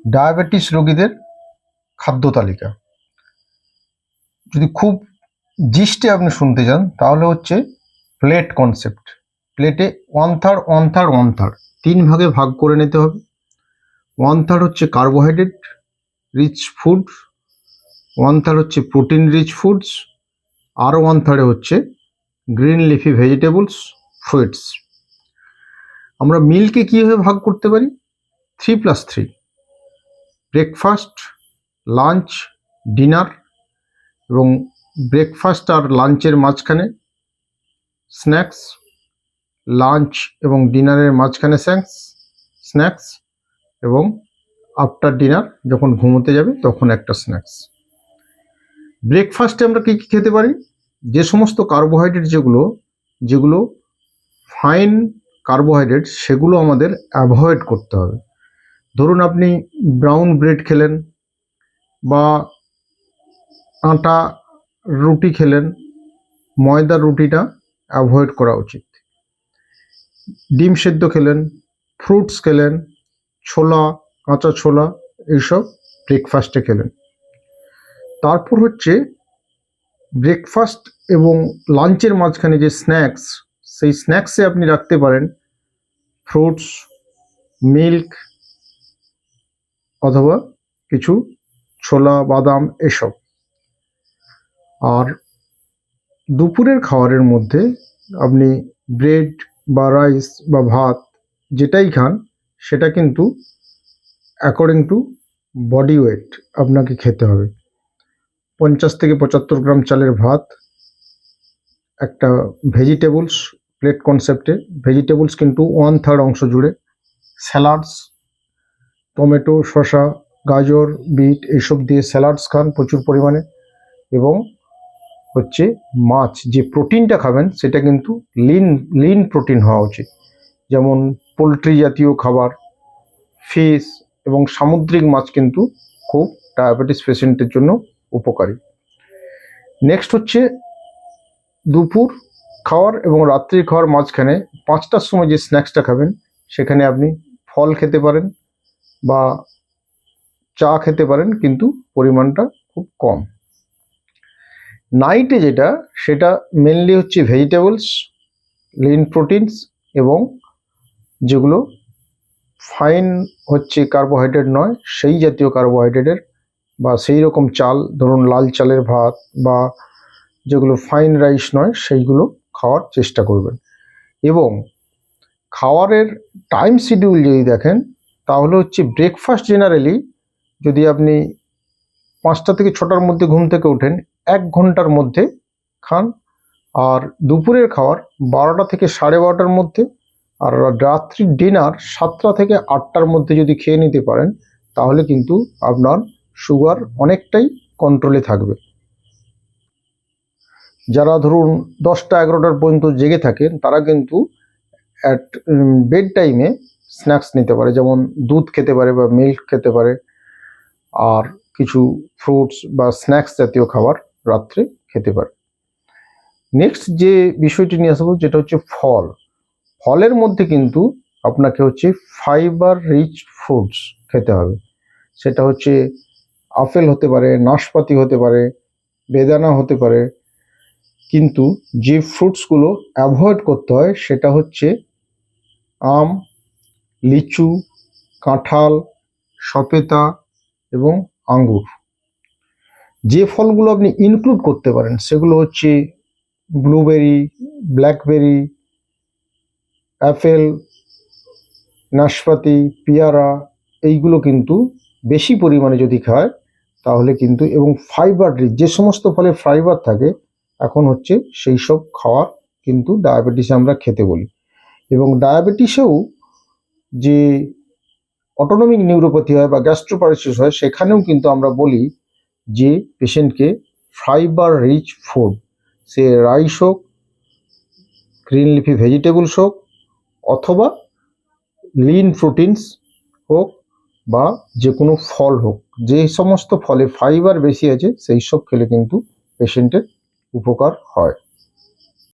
Diabetes রোগীদের খাদ্য তালিকা। যদি খুব জিস্টে আপনি শুনতে চান তাহলে হচ্ছে প্লেট কনসেপ্ট। প্লেটে 1/3 তিন ভাগে ভাগ করে নিতে হবে। 1/3 হচ্ছে কার্বোহাইড্রেট রিচ ফুড, 1/3 হচ্ছে প্রোটিন রিচ ফুডস, আর 1/3 হচ্ছে গ্রিন লিফি ভেজিটেবলস, ফ্রুটস। আমরা মিলকে কীভাবে ভাগ করতে পারি? 3+3, ব্রেকফাস্ট, লাঞ্চ, ডিনার, এবং ব্রেকফাস্ট আর লাঞ্চের মাঝখানে স্ন্যাক্স, লাঞ্চ এবং ডিনারের মাঝখানে স্ন্যাক্স, এবং আফটার ডিনার যখন ঘুমোতে যাবে তখন একটা স্ন্যাক্স। ব্রেকফাস্টে আমরা কী কী খেতে পারি? যে সমস্ত কার্বোহাইড্রেট যেগুলো ফাইন কার্বোহাইড্রেট সেগুলো আমাদের অ্যাভয়েড করতে হবে। ধরুন আপনি ব্রাউন ব্রেড খেলেন বা আটা রুটি খেলেন, ময়দার রুটিটা অ্যাভয়েড করা উচিত। ডিম সেদ্ধ খেলেন, ফ্রুটস খেলেন, ছোলা, কাঁচা ছোলা, এইসব ব্রেকফাস্টে খেলেন। তারপর হচ্ছে ব্রেকফাস্ট এবং লাঞ্চের মাঝখানে যে স্ন্যাক্স, সেই স্ন্যাক্সে আপনি রাখতে পারেন ফ্রুটস, মিল্ক, অথবা কিছু ছোলা, বাদাম, এসব। আর দুপুরের খাবারের মধ্যে আপনি ব্রেড বা রাইস বা ভাত যেটাই খান সেটা কিন্তু অ্যাকর্ডিং টু বডি ওয়েট আপনাকে খেতে হবে। 50 থেকে 75 গ্রাম চালের ভাত, একটা ভেজিটেবলস প্লেট কনসেপ্টে, ভেজিটেবলস কিন্তু 1/3 অংশ জুড়ে, স্যালাডস, টমেটো, শসা, গাজর, বিট এইসব দিয়ে স্যালাডস খান প্রচুর পরিমাণে। এবং হচ্ছে মাছ, যে প্রোটিনটা খাবেন সেটা কিন্তু লিন প্রোটিন হওয়া উচিত, যেমন পোলট্রি জাতীয় খাবার, ফিশ এবং সামুদ্রিক মাছ কিন্তু খুব ডায়াবেটিস পেশেন্টের জন্য উপকারী। নেক্সট হচ্ছে দুপুর খাওয়ার এবং রাত্রির খাওয়ার মাঝখানে 5টার সময় যে স্ন্যাক্সটা খাবেন সেখানে আপনি ফল খেতে পারেন বা চা খেতে পারেন, কিন্তু পরিমাণটা খুব কম। নাইটে সেটা মেনলি হচ্ছে ভেজিটেবলস, লিন প্রোটিনস, এবং যেগুলো ফাইন হচ্ছে কার্বোহাইড্রেট নয় সেই জাতীয় কার্বোহাইড্রেটের বা সেই রকম চাল, ধরুন লাল চালের ভাত বা যেগুলো ফাইন রাইস নয় সেইগুলো খাওয়ার চেষ্টা করবেন। এবং খাওয়ারের টাইম শিডিউল যদি দেখেন তাহলে হচ্ছে ব্রেকফাস্ট জেনারেলি যদি আপনি 5টা থেকে 6টার মধ্যে ঘুম থেকে ওঠেন 1 ঘন্টার মধ্যে খান, আর দুপুরের খাওয়ার 12টা থেকে 12:30টার মধ্যে, আর রাত্রির ডিনার 7টা থেকে 8টার মধ্যে যদি খেয়ে নিতে পারেন তাহলে কিন্তু আপনার সুগার অনেকটাই কন্ট্রোলে থাকবে। যারা ধরুন 10টা 11টার পর্যন্ত জেগে থাকেন তারা কিন্তু অ্যাট বেড টাইমে স্ন্যাক্স নিতে পারে, যেমন দুধ খেতে পারে বা মিল্ক খেতে পারে, আর কিছু ফ্রুটস বা স্ন্যাক্স জাতীয় খাবার রাত্রে খেতে পারে। নেক্সট যে বিষয়টি নিয়ে আসবো যেটা হচ্ছে ফলের মধ্যে কিন্তু আপনাকে হচ্ছে ফাইবার রিচ ফ্রুটস খেতে হবে। সেটা হচ্ছে আপেল হতে পারে, নাশপাতি হতে পারে, বেদানা হতে পারে, কিন্তু যে ফ্রুটসগুলো অ্যাভয়েড করতে হয় সেটা হচ্ছে আম, লিচু, কাঁঠাল, সপেতা এবং আঙ্গুর। যে ফলগুলো আপনি ইনক্লুড করতে পারেন সেগুলো হচ্ছে ব্লুবেরি, ব্ল্যাকবেরি, অ্যাপেল, নাশপাতি, পেয়ারা, এইগুলো কিন্তু বেশি পরিমাণে যদি খায় তাহলে কিন্তু, এবং ফাইবার রিচ যে সমস্ত ফলে ফাইবার থাকে এখন হচ্ছে সেই সব খাওয়ার কিন্তু ডায়াবেটিসে আমরা খেতে বলি। এবং ডায়াবেটিসেও যে অটোনমিক নিউরোপ্যাথি হয় বা গ্যাস্ট্রোপারেসিস হয় সেখানেও কিন্তু আমরা বলি যে পেশেন্টকে ফাইবার রিচ ফুড, সে রাইস হোক, গ্রিন লিফি ভেজিটেবলস হোক, অথবা লিন প্রোটিনস হোক, বা যে কোনো ফল হোক, যে সমস্ত ফলে ফাইবার বেশি আছে সেই সব খেলে কিন্তু পেশেন্টের উপকার হয়।